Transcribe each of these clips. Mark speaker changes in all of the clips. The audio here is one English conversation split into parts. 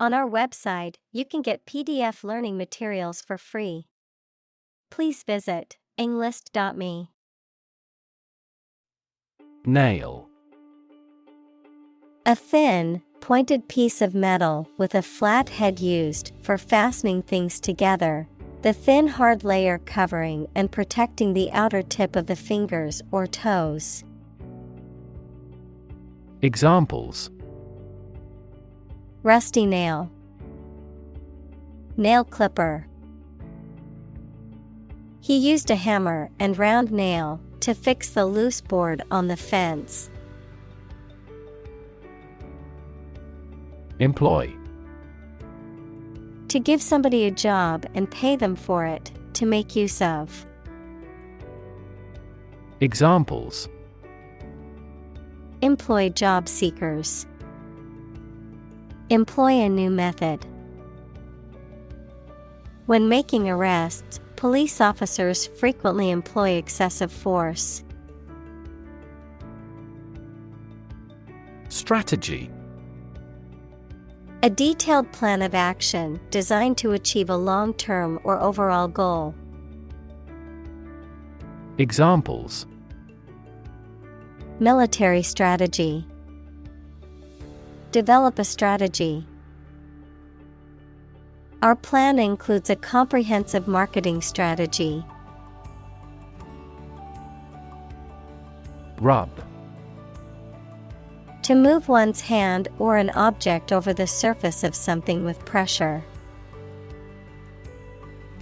Speaker 1: On our website, you can get PDF learning materials for free. Please visit englist.me.
Speaker 2: Nail.
Speaker 1: A thin, pointed piece of metal with a flat head used for fastening things together, the thin hard layer covering and protecting the outer tip of the fingers or toes.
Speaker 2: Examples:
Speaker 1: Rusty nail, nail clipper. He used a hammer and round nail to fix the loose board on the fence.
Speaker 2: Employ.
Speaker 1: To give somebody a job and pay them for it, to make use of.
Speaker 2: Examples:
Speaker 1: Employ job seekers. Employ a new method. When making arrests, police officers frequently employ excessive force.
Speaker 2: Strategy.
Speaker 1: A detailed plan of action designed to achieve a long-term or overall goal.
Speaker 2: Examples:
Speaker 1: Military strategy. Develop a strategy. Our plan includes a comprehensive marketing strategy.
Speaker 2: Rub.
Speaker 1: To move one's hand or an object over the surface of something with pressure.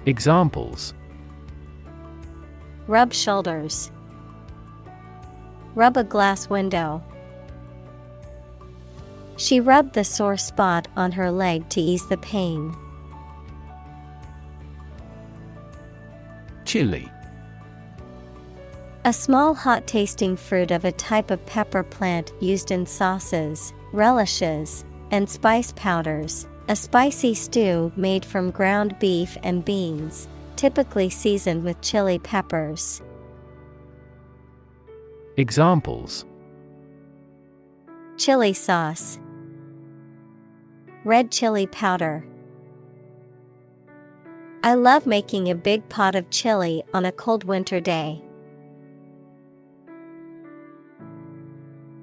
Speaker 2: Examples:
Speaker 1: Rub shoulders. Rub a glass window. She rubbed the sore spot on her leg to ease the pain.
Speaker 2: Chili.
Speaker 1: A small hot-tasting fruit of a type of pepper plant used in sauces, relishes, and spice powders, a spicy stew made from ground beef and beans, typically seasoned with chili peppers.
Speaker 2: Examples:
Speaker 1: Chili sauce. Red chili powder. I love making a big pot of chili on a cold winter day.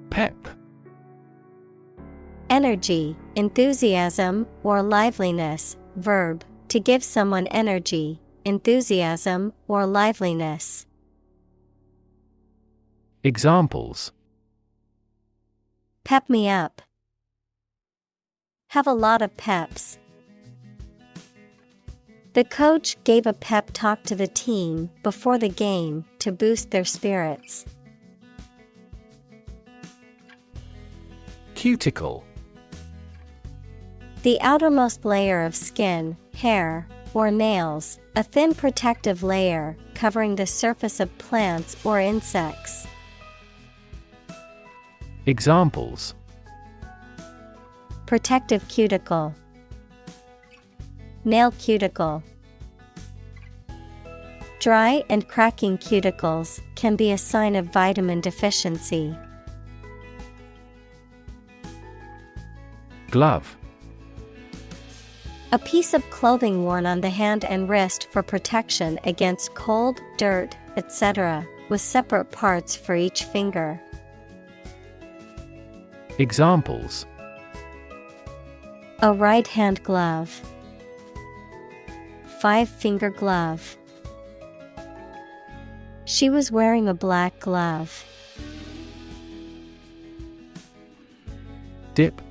Speaker 2: Pep.
Speaker 1: Energy, enthusiasm, or liveliness. Verb, to give someone energy, enthusiasm, or liveliness.
Speaker 2: Examples:
Speaker 1: Pep me up. Have a lot of peps. The coach gave a pep talk to the team before the game to boost their spirits.
Speaker 2: Cuticle.
Speaker 1: The outermost layer of skin, hair, or nails, a thin protective layer covering the surface of plants or insects.
Speaker 2: Examples:
Speaker 1: Protective cuticle. Nail cuticle. Dry and cracking cuticles can be a sign of vitamin deficiency.
Speaker 2: Glove.
Speaker 1: A piece of clothing worn on the hand and wrist for protection against cold, dirt, etc., with separate parts for each finger.
Speaker 2: Examples:
Speaker 1: A right-hand glove. 5-finger glove. She was wearing a black glove.
Speaker 2: Dip.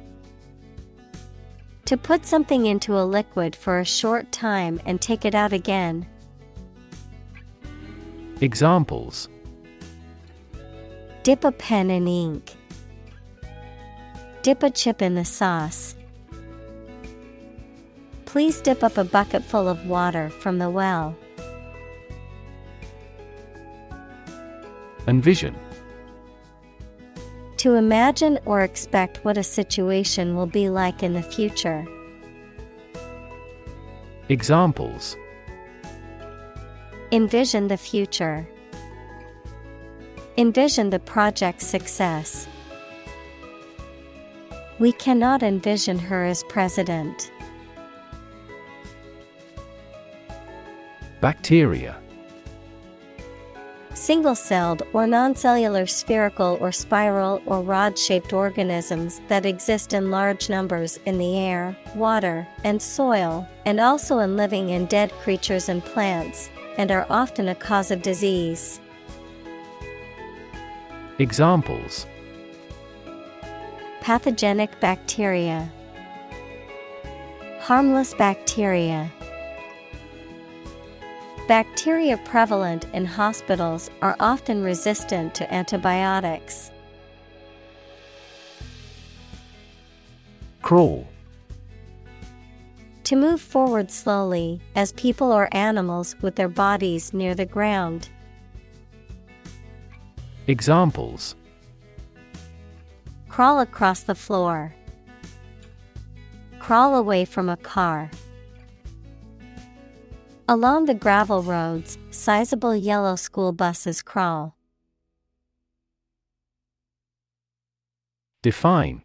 Speaker 1: To put something into a liquid for a short time and take it out again.
Speaker 2: Examples:
Speaker 1: Dip a pen in ink. Dip a chip in the sauce. Please dip up a bucket full of water from the well.
Speaker 2: Envision.
Speaker 1: To imagine or expect what a situation will be like in the future.
Speaker 2: Examples:
Speaker 1: Envision the future. Envision the project's success. We cannot envision her as president.
Speaker 2: Bacteria.
Speaker 1: Single-celled or non-cellular spherical or spiral or rod-shaped organisms that exist in large numbers in the air, water, and soil, and also in living and dead creatures and plants, and are often a cause of disease.
Speaker 2: Examples:
Speaker 1: Pathogenic bacteria, harmless bacteria. Bacteria prevalent in hospitals are often resistant to antibiotics.
Speaker 2: Crawl.
Speaker 1: To move forward slowly, as people or animals with their bodies near the ground.
Speaker 2: Examples:
Speaker 1: Crawl across the floor. Crawl away from a car. Along the gravel roads, sizable yellow school buses crawl.
Speaker 2: Define.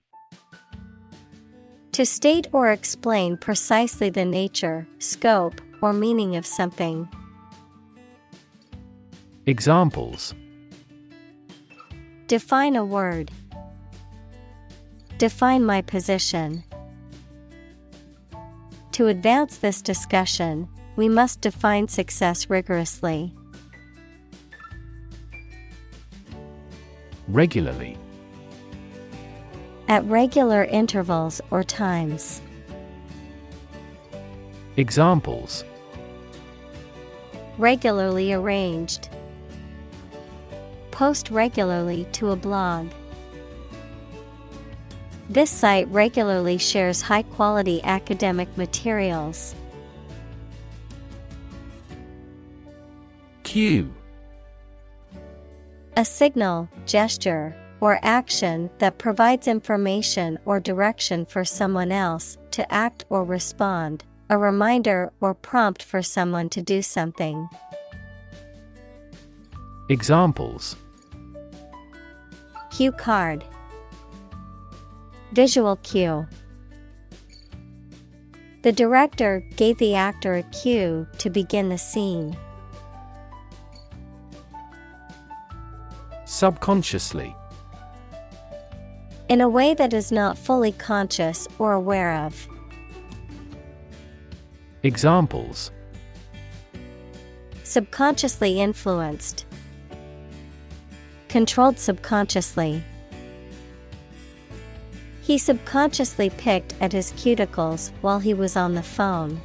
Speaker 1: To state or explain precisely the nature, scope, or meaning of something.
Speaker 2: Examples:
Speaker 1: Define a word. Define my position. To advance this discussion, we must define success rigorously.
Speaker 2: Regularly.
Speaker 1: At regular intervals or times.
Speaker 2: Examples:
Speaker 1: Regularly arranged. Post regularly to a blog. This site regularly shares high-quality academic materials.
Speaker 2: Cue.
Speaker 1: A signal, gesture, or action that provides information or direction for someone else to act or respond, a reminder or prompt for someone to do something.
Speaker 2: Examples:
Speaker 1: Cue card. Visual cue. The director gave the actor a cue to begin the scene.
Speaker 2: Subconsciously.
Speaker 1: In a way that is not fully conscious or aware of.
Speaker 2: Examples:
Speaker 1: Subconsciously influenced. Controlled subconsciously. He subconsciously picked at his cuticles while he was on the phone.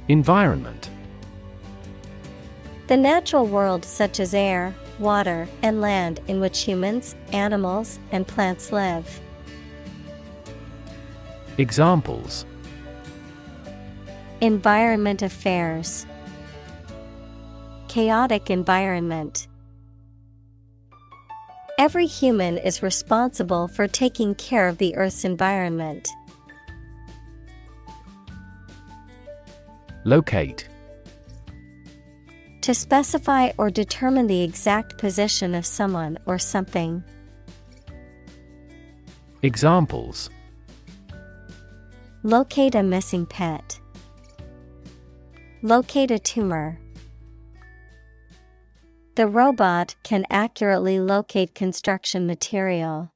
Speaker 2: Environment.
Speaker 1: The natural world such as air, water, and land in which humans, animals, and plants live.
Speaker 2: Examples:
Speaker 1: Environment affairs. Chaotic environment. Every human is responsible for taking care of the Earth's environment.
Speaker 2: Locate.
Speaker 1: To specify or determine the exact position of someone or something.
Speaker 2: Examples:
Speaker 1: Locate a missing pet. Locate a tumor. The robot can accurately locate construction material.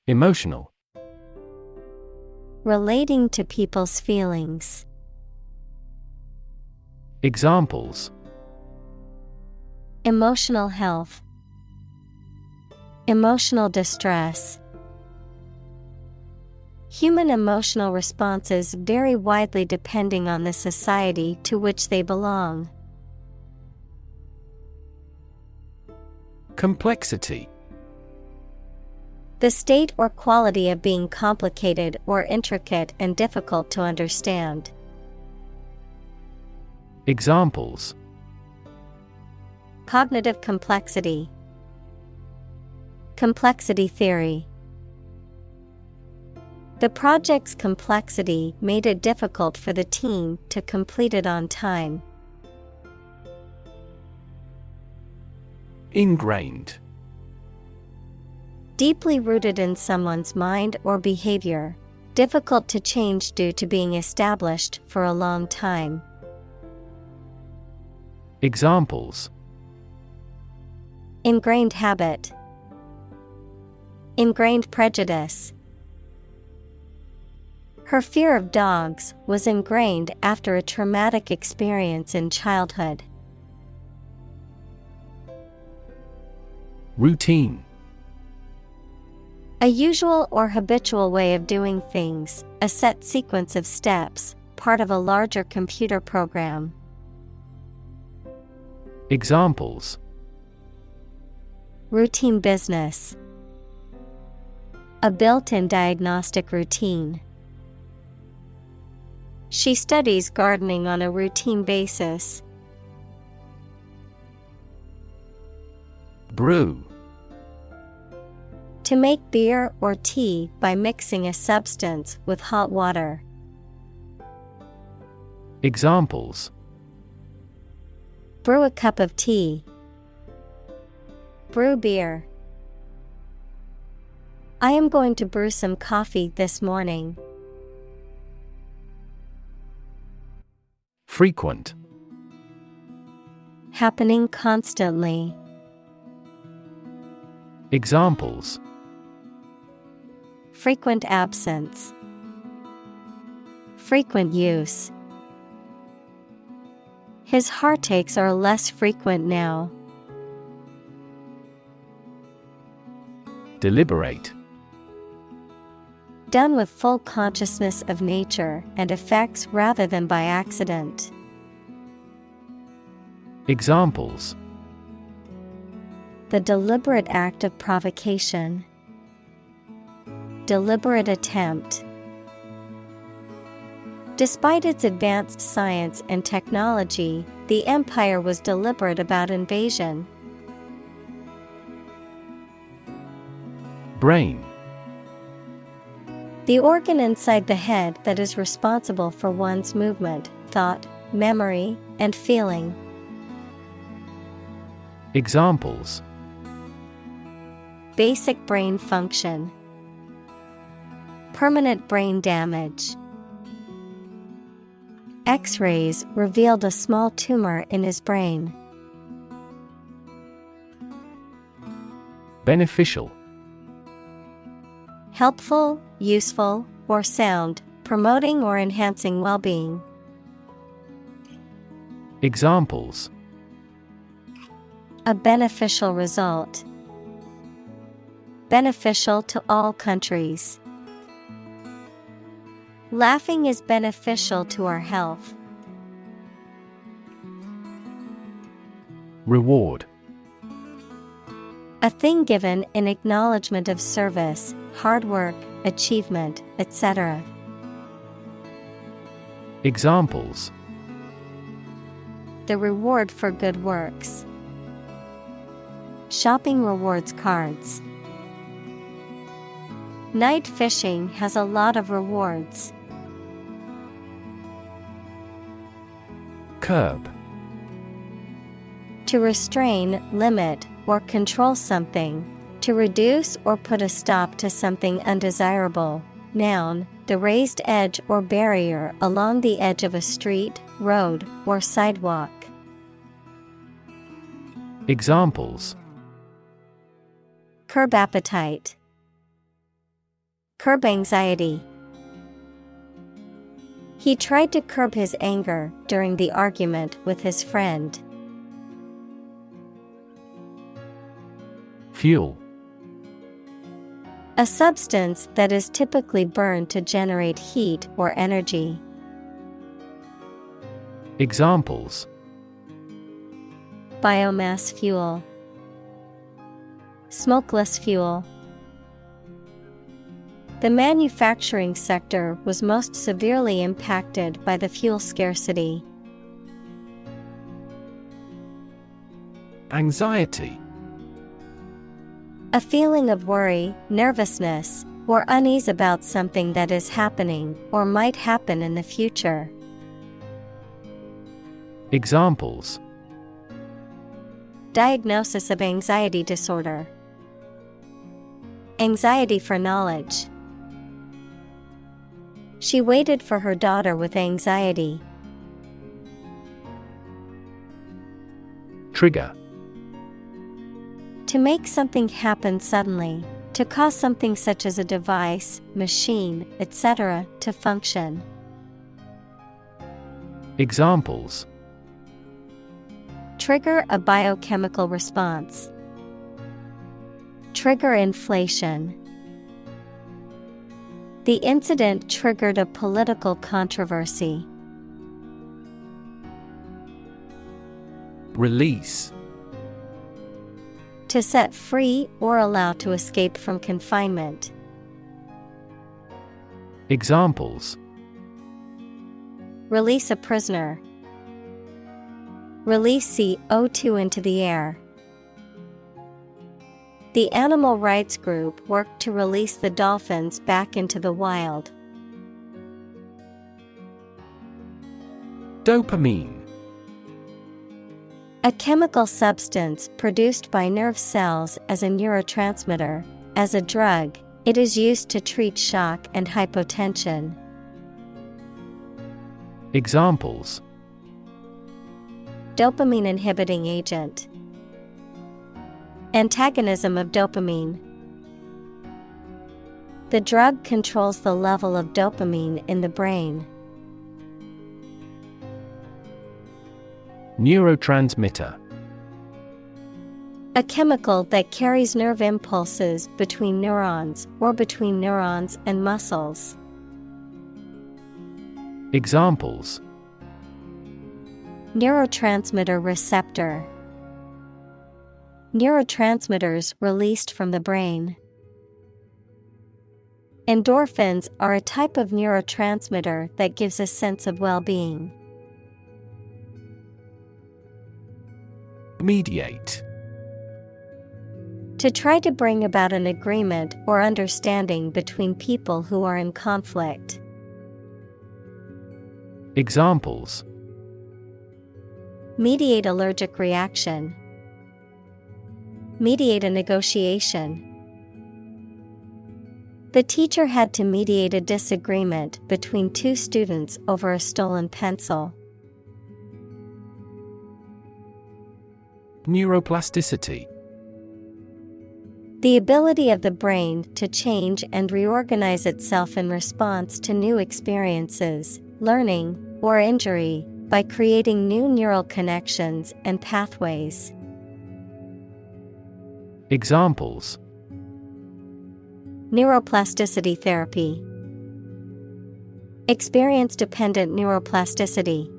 Speaker 2: Emotional.
Speaker 1: Relating to people's feelings.
Speaker 2: Examples:
Speaker 1: Emotional health. Emotional distress. Human emotional responses vary widely depending on the society to which they belong.
Speaker 2: Complexity.
Speaker 1: The state or quality of being complicated or intricate and difficult to understand.
Speaker 2: Examples:
Speaker 1: Cognitive complexity. Complexity theory. The project's complexity made it difficult for the team to complete it on time.
Speaker 2: Ingrained.
Speaker 1: Deeply rooted in someone's mind or behavior. Difficult to change due to being established for a long time.
Speaker 2: Examples:
Speaker 1: Ingrained habit. Ingrained prejudice. Her fear of dogs was ingrained after a traumatic experience in childhood.
Speaker 2: Routine.
Speaker 1: A usual or habitual way of doing things, a set sequence of steps, part of a larger computer program.
Speaker 2: Examples:
Speaker 1: Routine business. A built-in diagnostic routine. She studies gardening on a routine basis.
Speaker 2: Brew.
Speaker 1: To make beer or tea by mixing a substance with hot water.
Speaker 2: Examples:
Speaker 1: Brew a cup of tea. Brew beer. I am going to brew some coffee this morning.
Speaker 2: Frequent.
Speaker 1: Happening constantly.
Speaker 2: Examples:
Speaker 1: Frequent absence. Frequent use. His heartaches are less frequent now.
Speaker 2: Deliberate.
Speaker 1: Done with full consciousness of nature and effects rather than by accident.
Speaker 2: Examples:
Speaker 1: The deliberate act of provocation. Deliberate attempt. Despite its advanced science and technology, the empire was deliberate about invasion.
Speaker 2: Brain.
Speaker 1: The organ inside the head that is responsible for one's movement, thought, memory, and feeling.
Speaker 2: Examples:
Speaker 1: Basic brain function. Permanent brain damage. X-rays revealed a small tumor in his brain.
Speaker 2: Beneficial.
Speaker 1: Helpful, useful, or sound, promoting or enhancing well-being.
Speaker 2: Examples:
Speaker 1: A beneficial result. Beneficial to all countries. Laughing is beneficial to our health.
Speaker 2: Reward.
Speaker 1: A thing given in acknowledgement of service, hard work, achievement, etc.
Speaker 2: Examples:
Speaker 1: The reward for good works. Shopping rewards cards. Night fishing has a lot of rewards.
Speaker 2: Curb.
Speaker 1: To restrain, limit, or control something. To reduce or put a stop to something undesirable. Noun, the raised edge or barrier along the edge of a street, road, or sidewalk.
Speaker 2: Examples:
Speaker 1: Curb appetite. Curb anxiety. He tried to curb his anger during the argument with his friend.
Speaker 2: Fuel.
Speaker 1: A substance that is typically burned to generate heat or energy.
Speaker 2: Examples:
Speaker 1: Biomass fuel. Smokeless fuel. The manufacturing sector was most severely impacted by the fuel scarcity.
Speaker 2: Anxiety.
Speaker 1: A feeling of worry, nervousness, or unease about something that is happening or might happen in the future.
Speaker 2: Examples:
Speaker 1: Diagnosis of anxiety disorder. Anxiety for knowledge. She waited for her daughter with anxiety.
Speaker 2: Trigger.
Speaker 1: To make something happen suddenly. To cause something such as a device, machine, etc. to function.
Speaker 2: Examples.
Speaker 1: Trigger a biochemical response. Trigger inflation. The incident triggered a political controversy.
Speaker 2: Release.
Speaker 1: To set free or allow to escape from confinement.
Speaker 2: Examples.
Speaker 1: Release a prisoner. Release CO2 into the air. The animal rights group worked to release the dolphins back into the wild.
Speaker 2: Dopamine.
Speaker 1: A chemical substance produced by nerve cells as a neurotransmitter. As a drug, it is used to treat shock and hypotension.
Speaker 2: Examples.
Speaker 1: Dopamine inhibiting agent. Antagonism of dopamine. The drug controls the level of dopamine in the brain.
Speaker 2: Neurotransmitter.
Speaker 1: A chemical that carries nerve impulses between neurons or between neurons and muscles.
Speaker 2: Examples.
Speaker 1: Neurotransmitter receptor. Neurotransmitters released from the brain. Endorphins are a type of neurotransmitter that gives a sense of well-being.
Speaker 2: Mediate.
Speaker 1: To try to bring about an agreement or understanding between people who are in conflict.
Speaker 2: Examples.
Speaker 1: Mediate allergic reaction. Mediate a negotiation. The teacher had to mediate a disagreement between two students over a stolen pencil.
Speaker 2: Neuroplasticity.
Speaker 1: The ability of the brain to change and reorganize itself in response to new experiences, learning, or injury, by creating new neural connections and pathways.
Speaker 2: Examples.
Speaker 1: Neuroplasticity therapy. Experience-dependent neuroplasticity.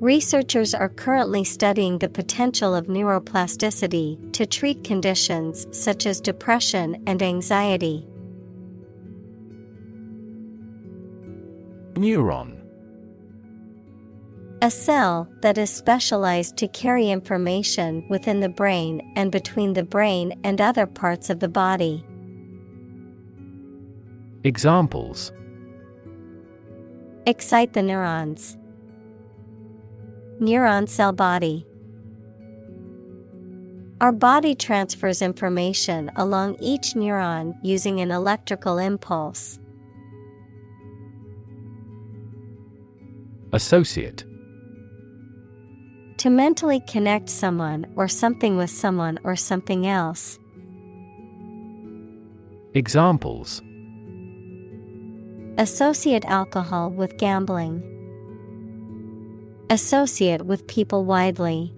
Speaker 1: Researchers are currently studying the potential of neuroplasticity to treat conditions such as depression and anxiety.
Speaker 2: Neuron.
Speaker 1: A cell that is specialized to carry information within the brain and between the brain and other parts of the body.
Speaker 2: Examples.
Speaker 1: Excite the neurons. Neuron cell body. Our body transfers information along each neuron using an electrical impulse.
Speaker 2: Associate.
Speaker 1: To mentally connect someone or something with someone or something else.
Speaker 2: Examples.
Speaker 1: Associate alcohol with gambling. Associate with people widely.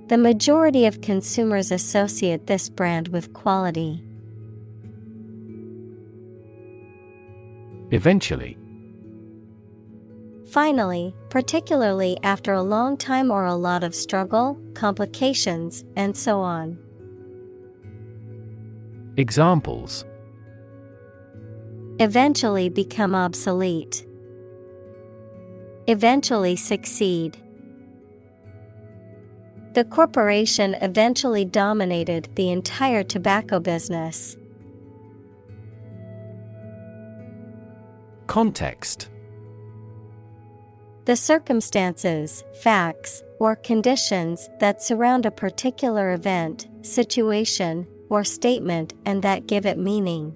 Speaker 1: The majority of consumers associate this brand with quality.
Speaker 2: Eventually.
Speaker 1: Finally, particularly after a long time or a lot of struggle, complications, and so on.
Speaker 2: Examples.
Speaker 1: Eventually become obsolete. Eventually succeed. The corporation eventually dominated the entire tobacco business.
Speaker 2: Context.
Speaker 1: The circumstances, facts, or conditions that surround a particular event, situation, or statement and that give it meaning.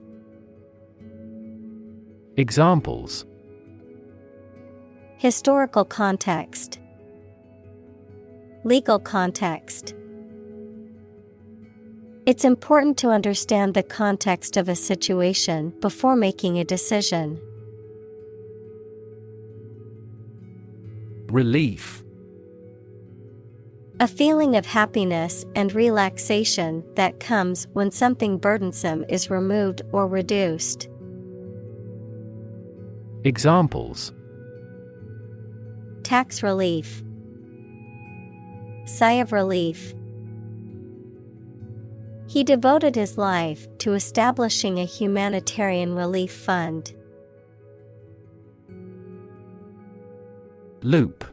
Speaker 2: Examples:
Speaker 1: Historical context. Legal context. It's important to understand the context of a situation before making a decision.
Speaker 2: Relief.
Speaker 1: A feeling of happiness and relaxation that comes when something burdensome is removed or reduced.
Speaker 2: Examples:
Speaker 1: Tax relief. Sigh of relief. He devoted his life to establishing a humanitarian relief fund.
Speaker 2: Loop.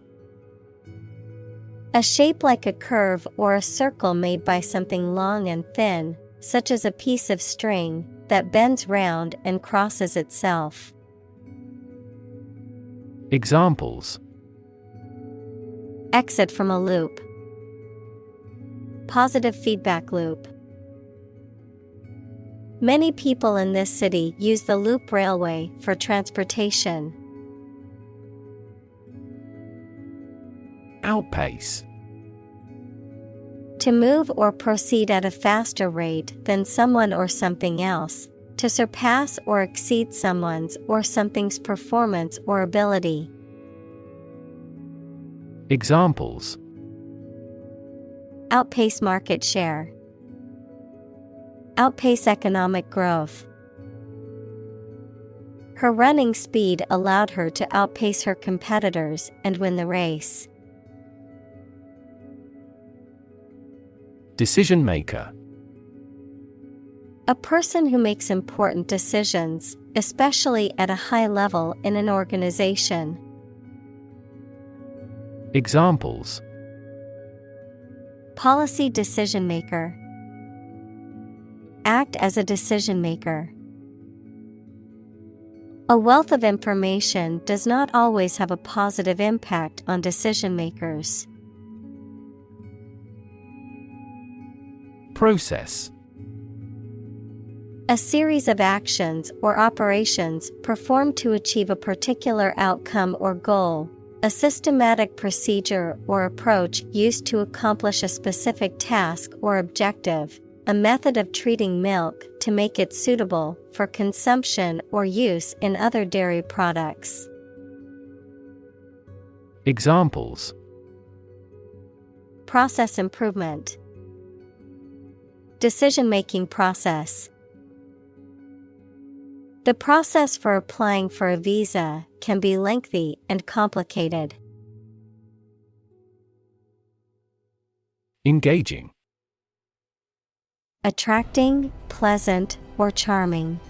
Speaker 1: A shape like a curve or a circle made by something long and thin, such as a piece of string, that bends round and crosses itself.
Speaker 2: Examples:
Speaker 1: Exit from a loop. Positive feedback loop. Many people in this city use the loop railway for transportation.
Speaker 2: Outpace.
Speaker 1: To move or proceed at a faster rate than someone or something else, to surpass or exceed someone's or something's performance or ability.
Speaker 2: Examples:
Speaker 1: Outpace market share. Outpace economic growth. Her running speed allowed her to outpace her competitors and win the race.
Speaker 2: Decision maker.
Speaker 1: A person who makes important decisions, especially at a high level in an organization.
Speaker 2: Examples:
Speaker 1: Policy decision maker. Act as a decision maker. A wealth of information does not always have a positive impact on decision makers.
Speaker 2: Process.
Speaker 1: A series of actions or operations performed to achieve a particular outcome or goal. A systematic procedure or approach used to accomplish a specific task or objective. A method of treating milk to make it suitable for consumption or use in other dairy products.
Speaker 2: Examples:
Speaker 1: Process improvement. Decision-making process. The process for applying for a visa can be lengthy and complicated.
Speaker 2: Engaging.
Speaker 1: Attracting, pleasant, or charming.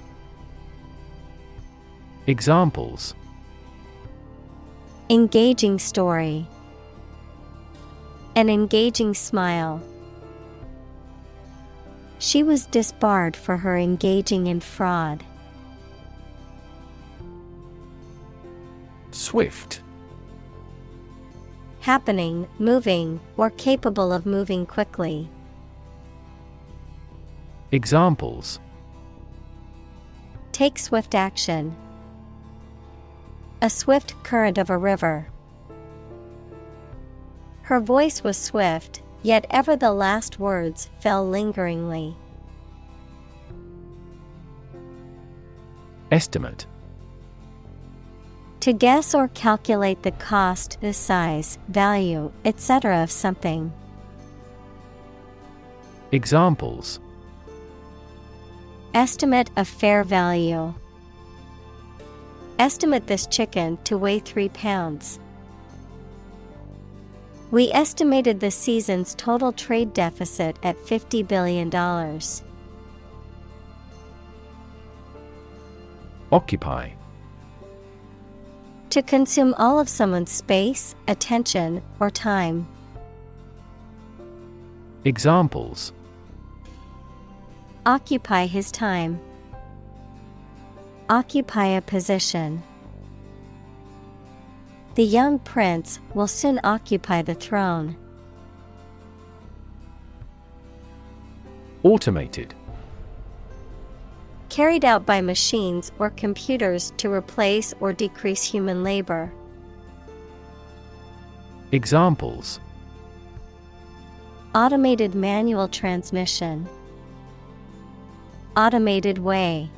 Speaker 2: Examples:
Speaker 1: Engaging story. An engaging smile. She was disbarred for her engaging in fraud.
Speaker 2: Swift.
Speaker 1: Happening, moving, or capable of moving quickly.
Speaker 2: Examples:
Speaker 1: Take swift action. A swift current of a river. Her voice was swift, yet ever the last words fell lingeringly.
Speaker 2: Estimate.
Speaker 1: To guess or calculate the cost, the size, value, etc. of something.
Speaker 2: Examples:
Speaker 1: Estimate of fair value. Estimate this chicken to weigh 3 pounds. We estimated the season's total trade deficit at $50 billion.
Speaker 2: Occupy.
Speaker 1: To consume all of someone's space, attention, or time.
Speaker 2: Examples:
Speaker 1: Occupy his time. Occupy a position. The young prince will soon occupy the throne.
Speaker 2: Automated.
Speaker 1: Carried out by machines or computers to replace or decrease human labor.
Speaker 2: Examples:
Speaker 1: Automated manual transmission. Automated way.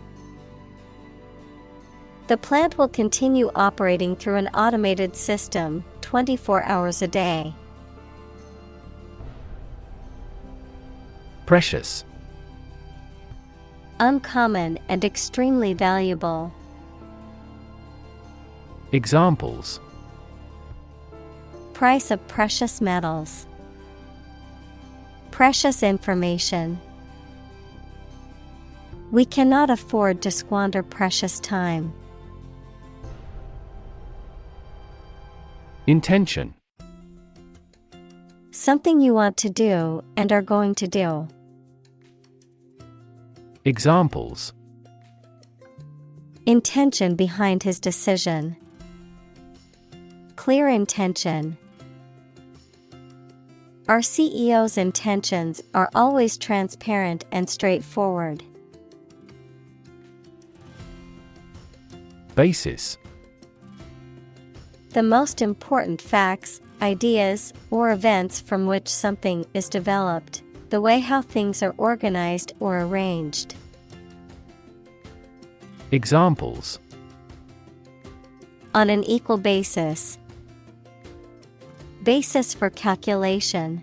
Speaker 1: The plant will continue operating through an automated system 24 hours a day.
Speaker 2: Precious.
Speaker 1: Uncommon and extremely valuable.
Speaker 2: Examples:
Speaker 1: Price of precious metals. Precious information. We cannot afford to squander precious time.
Speaker 2: Intention.
Speaker 1: Something you want to do and are going to do.
Speaker 2: Examples:
Speaker 1: Intention behind his decision. Clear intention. Our CEO's intentions are always transparent and straightforward.
Speaker 2: Basis.
Speaker 1: The most important facts, ideas, or events from which something is developed, the way how things are organized or arranged.
Speaker 2: Examples:
Speaker 1: On an equal basis. Basis for calculation.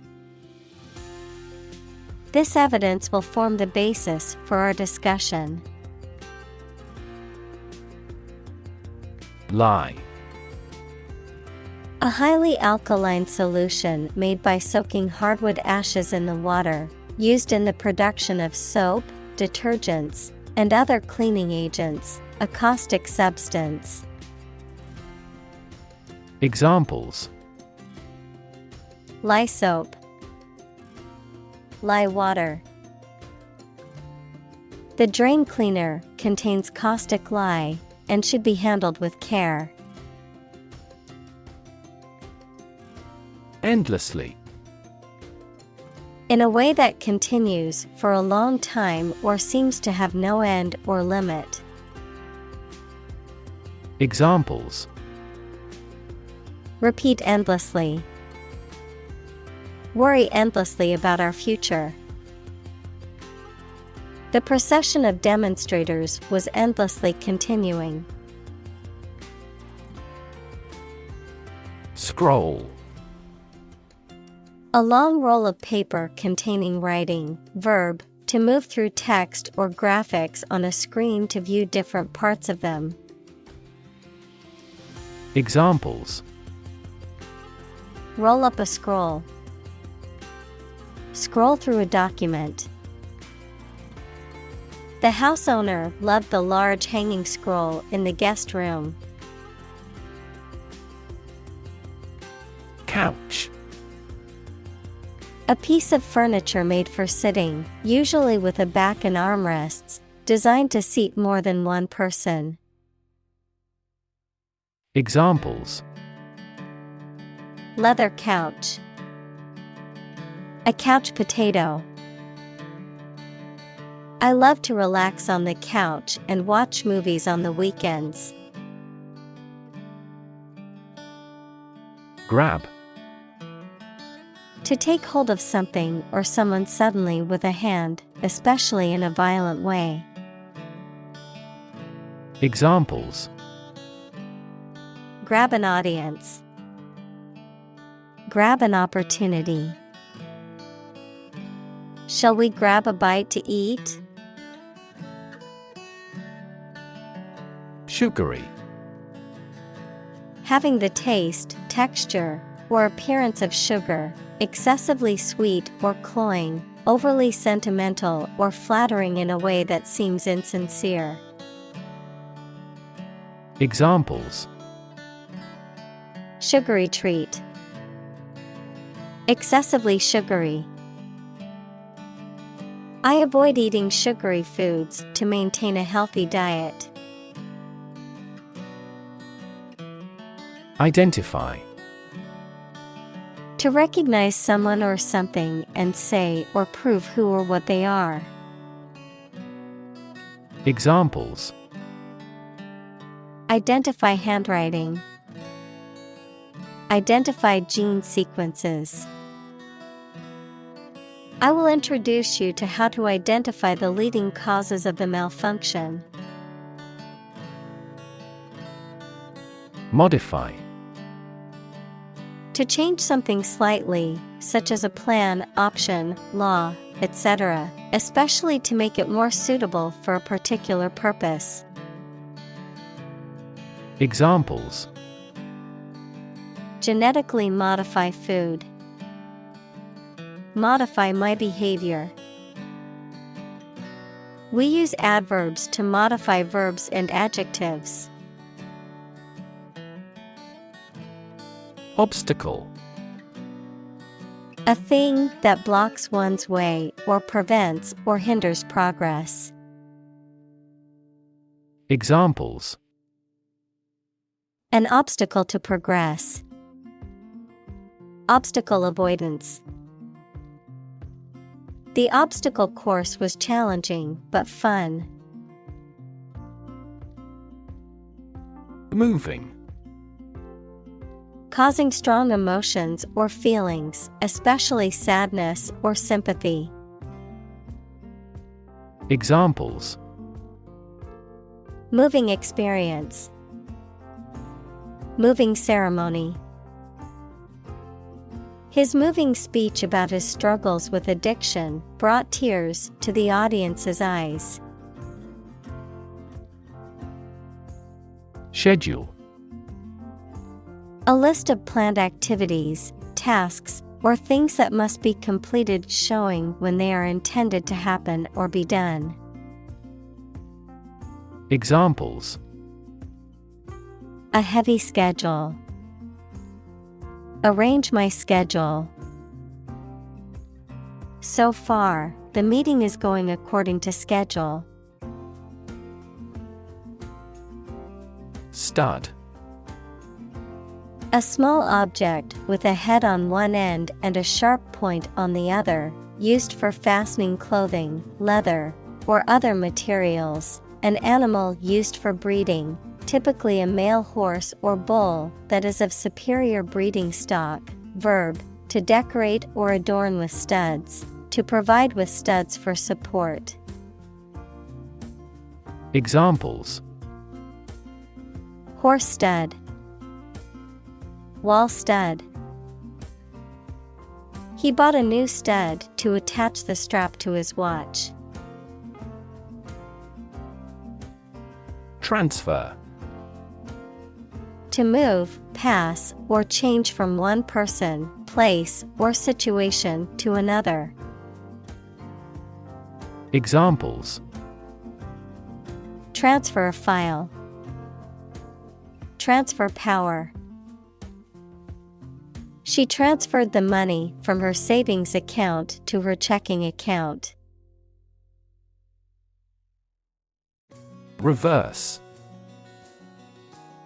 Speaker 1: This evidence will form the basis for our discussion.
Speaker 2: Lye.
Speaker 1: A highly alkaline solution made by soaking hardwood ashes in the water, used in the production of soap, detergents, and other cleaning agents, a caustic substance.
Speaker 2: Examples:
Speaker 1: Lye soap. Lye water. The drain cleaner contains caustic lye and should be handled with care.
Speaker 2: Endlessly.
Speaker 1: In a way that continues for a long time or seems to have no end or limit.
Speaker 2: Examples:
Speaker 1: Repeat endlessly. Worry endlessly about our future. The procession of demonstrators was endlessly continuing.
Speaker 2: Scroll.
Speaker 1: A long roll of paper containing writing, verb, to move through text or graphics on a screen to view different parts of them.
Speaker 2: Examples:
Speaker 1: Roll up a scroll. Scroll through a document. The house owner loved the large hanging scroll in the guest room.
Speaker 2: Couch.
Speaker 1: A piece of furniture made for sitting, usually with a back and armrests, designed to seat more than one person.
Speaker 2: Examples:
Speaker 1: Leather couch. A couch potato. I love to relax on the couch and watch movies on the weekends.
Speaker 2: Grab.
Speaker 1: To take hold of something or someone suddenly with a hand, especially in a violent way.
Speaker 2: Examples:
Speaker 1: Grab an audience. Grab an opportunity. Shall we grab a bite to eat?
Speaker 2: Sugary.
Speaker 1: Having the taste, texture, or appearance of sugar, excessively sweet or cloying, overly sentimental or flattering in a way that seems insincere.
Speaker 2: Examples:
Speaker 1: Sugary treat. Excessively sugary. I avoid eating sugary foods to maintain a healthy diet.
Speaker 2: Identify.
Speaker 1: To recognize someone or something and say or prove who or what they are.
Speaker 2: Examples.
Speaker 1: Identify handwriting. Identify gene sequences. I will introduce you to how to identify the leading causes of the malfunction.
Speaker 2: Modify.
Speaker 1: To change something slightly, such as a plan, option, law, etc., especially to make it more suitable for a particular purpose.
Speaker 2: Examples.
Speaker 1: Genetically modify food. Modify my behavior. We use adverbs to modify verbs and adjectives.
Speaker 2: Obstacle.
Speaker 1: A thing that blocks one's way or prevents or hinders progress.
Speaker 2: Examples.
Speaker 1: An obstacle to progress. Obstacle avoidance. The obstacle course was challenging but fun.
Speaker 2: Moving.
Speaker 1: Causing strong emotions or feelings, especially sadness or sympathy.
Speaker 2: Examples.
Speaker 1: Moving experience. Moving ceremony. His moving speech about his struggles with addiction brought tears to the audience's eyes.
Speaker 2: Schedule.
Speaker 1: A list of planned activities, tasks, or things that must be completed showing when they are intended to happen or be done.
Speaker 2: Examples.
Speaker 1: A heavy schedule. Arrange my schedule. So far, the meeting is going according to schedule.
Speaker 2: Stud.
Speaker 1: A small object with a head on one end and a sharp point on the other, used for fastening clothing, leather, or other materials. An animal used for breeding, typically a male horse or bull that is of superior breeding stock. Verb, to decorate or adorn with studs, to provide with studs for support.
Speaker 2: Examples.
Speaker 1: Horse stud. Wall stud. He bought a new stud to attach the strap to his watch.
Speaker 2: Transfer.
Speaker 1: To move, pass, or change from one person, place, or situation to another.
Speaker 2: Examples.
Speaker 1: Transfer a file. Transfer power. She transferred the money from her savings account to her checking account.
Speaker 2: Reverse.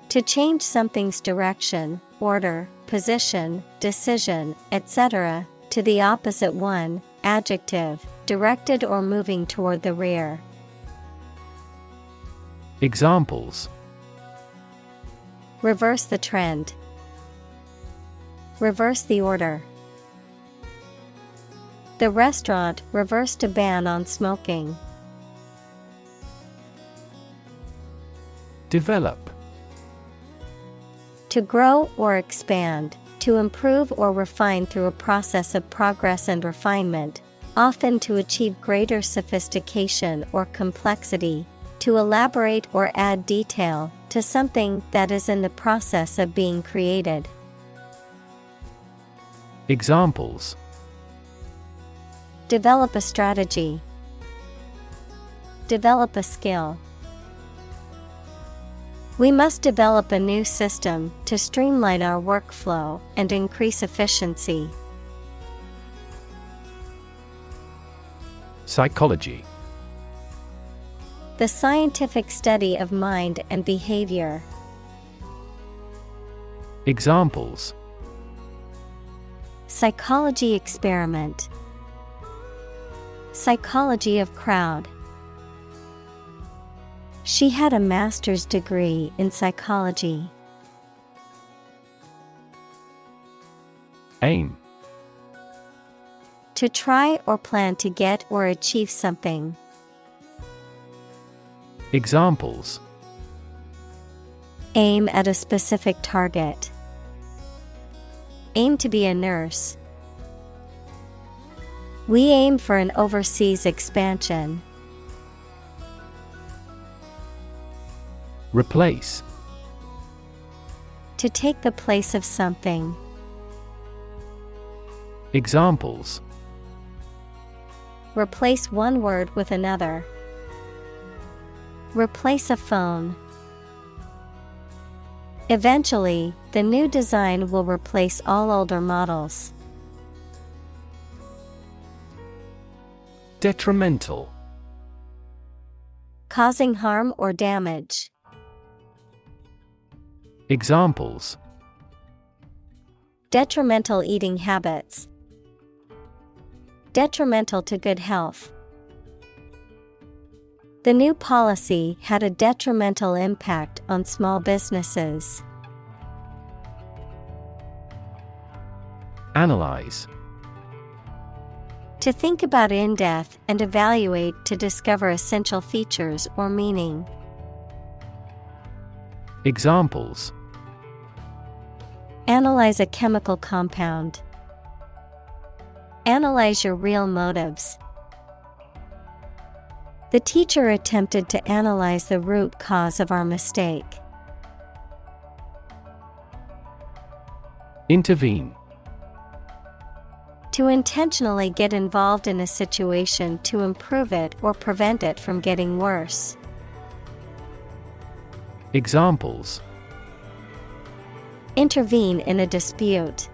Speaker 1: To change something's direction, order, position, decision, etc., to the opposite one. Adjective, directed or moving toward the rear.
Speaker 2: Examples.
Speaker 1: Reverse the trend. Reverse the order. The restaurant reversed a ban on smoking.
Speaker 2: Develop.
Speaker 1: To grow or expand, to improve or refine through a process of progress and refinement, often to achieve greater sophistication or complexity, to elaborate or add detail to something that is in the process of being created.
Speaker 2: Examples.
Speaker 1: Develop a strategy. Develop a skill. We must develop a new system to streamline our workflow and increase efficiency.
Speaker 2: Psychology.
Speaker 1: The scientific study of mind and behavior.
Speaker 2: Examples:
Speaker 1: psychology experiment, psychology of crowd. She had a master's degree in psychology.
Speaker 2: Aim:
Speaker 1: to try or plan to get or achieve something.
Speaker 2: Examples:
Speaker 1: aim at a specific target, aim to be a nurse. We aim for an overseas expansion.
Speaker 2: Replace:
Speaker 1: to take the place of something.
Speaker 2: Examples:
Speaker 1: replace one word with another. Replace a phone. Eventually, the new design will replace all older models.
Speaker 2: Detrimental:
Speaker 1: causing harm or damage.
Speaker 2: Examples:
Speaker 1: detrimental eating habits. Detrimental to good health. The new policy had a detrimental impact on small businesses.
Speaker 2: Analyze:
Speaker 1: to think about in depth and evaluate to discover essential features or meaning.
Speaker 2: Examples:
Speaker 1: analyze a chemical compound. Analyze your real motives. The teacher attempted to analyze the root cause of our mistake.
Speaker 2: Intervene:
Speaker 1: to intentionally get involved in a situation to improve it or prevent it from getting worse.
Speaker 2: Examples:
Speaker 1: intervene in a dispute.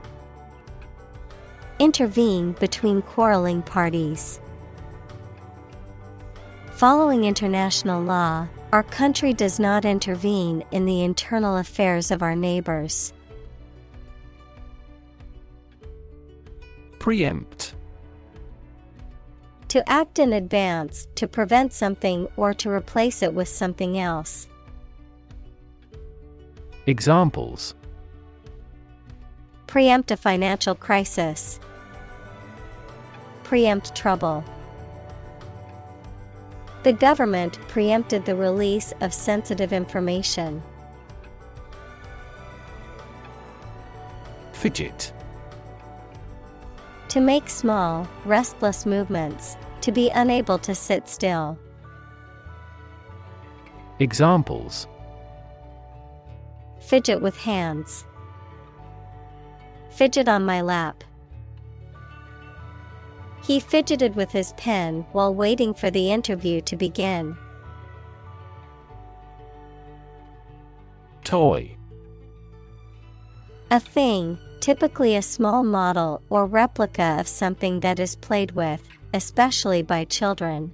Speaker 1: Intervene between quarreling parties. Following international law, our country does not intervene in the internal affairs of our neighbors.
Speaker 2: Preempt:
Speaker 1: to act in advance, to prevent something or to replace it with something else.
Speaker 2: Examples:
Speaker 1: preempt a financial crisis. Preempt trouble. The government preempted the release of sensitive information.
Speaker 2: Fidget:
Speaker 1: to make small, restless movements, to be unable to sit still.
Speaker 2: Examples:
Speaker 1: fidget with hands. Fidget on my lap. He fidgeted with his pen while waiting for the interview to begin.
Speaker 2: Toy:
Speaker 1: a thing, typically a small model or replica of something that is played with, especially by children.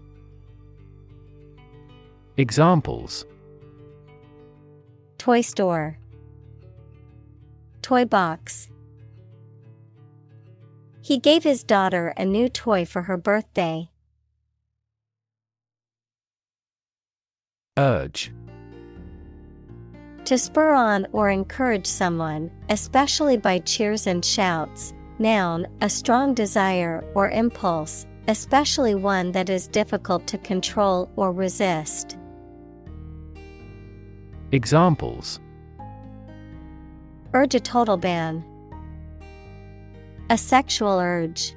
Speaker 2: Examples:
Speaker 1: toy store. Toy box. He gave his daughter a new toy for her birthday.
Speaker 2: Urge:
Speaker 1: to spur on or encourage someone, especially by cheers and shouts. Noun, a strong desire or impulse, especially one that is difficult to control or resist.
Speaker 2: Examples:
Speaker 1: urge a total ban. A sexual urge.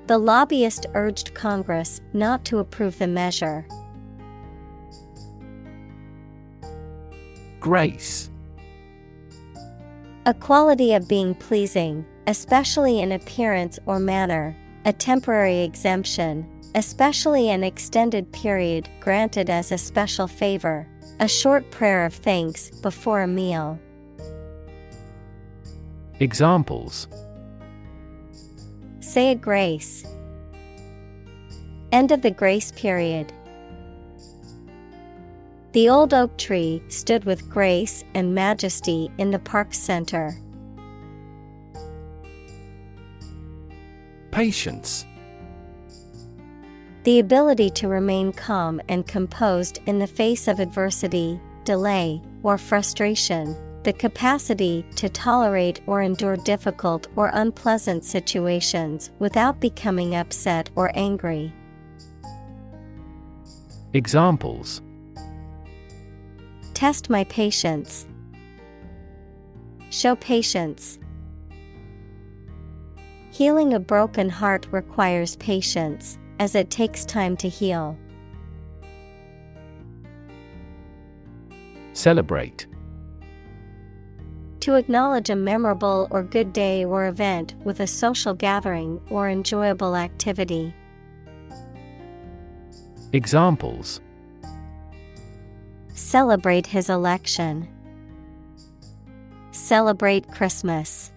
Speaker 1: The lobbyist urged Congress not to approve the measure.
Speaker 2: Grace:
Speaker 1: a quality of being pleasing, especially in appearance or manner, a temporary exemption, especially an extended period granted as a special favor, a short prayer of thanks before a meal.
Speaker 2: Examples:
Speaker 1: say a grace. End of the grace period. The old oak tree stood with grace and majesty in the park's center.
Speaker 2: Patience.
Speaker 1: The ability to remain calm and composed in the face of adversity, delay, or frustration. The capacity to tolerate or endure difficult or unpleasant situations without becoming upset or angry.
Speaker 2: Examples:
Speaker 1: Test my patience. Show patience. Healing a broken heart requires patience, as it takes time to heal.
Speaker 2: Celebrate.
Speaker 1: To acknowledge a memorable or good day or event with a social gathering or enjoyable activity.
Speaker 2: Examples:
Speaker 1: Celebrate his election. Celebrate Christmas.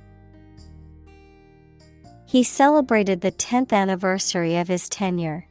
Speaker 1: He celebrated the 10th anniversary of his tenure.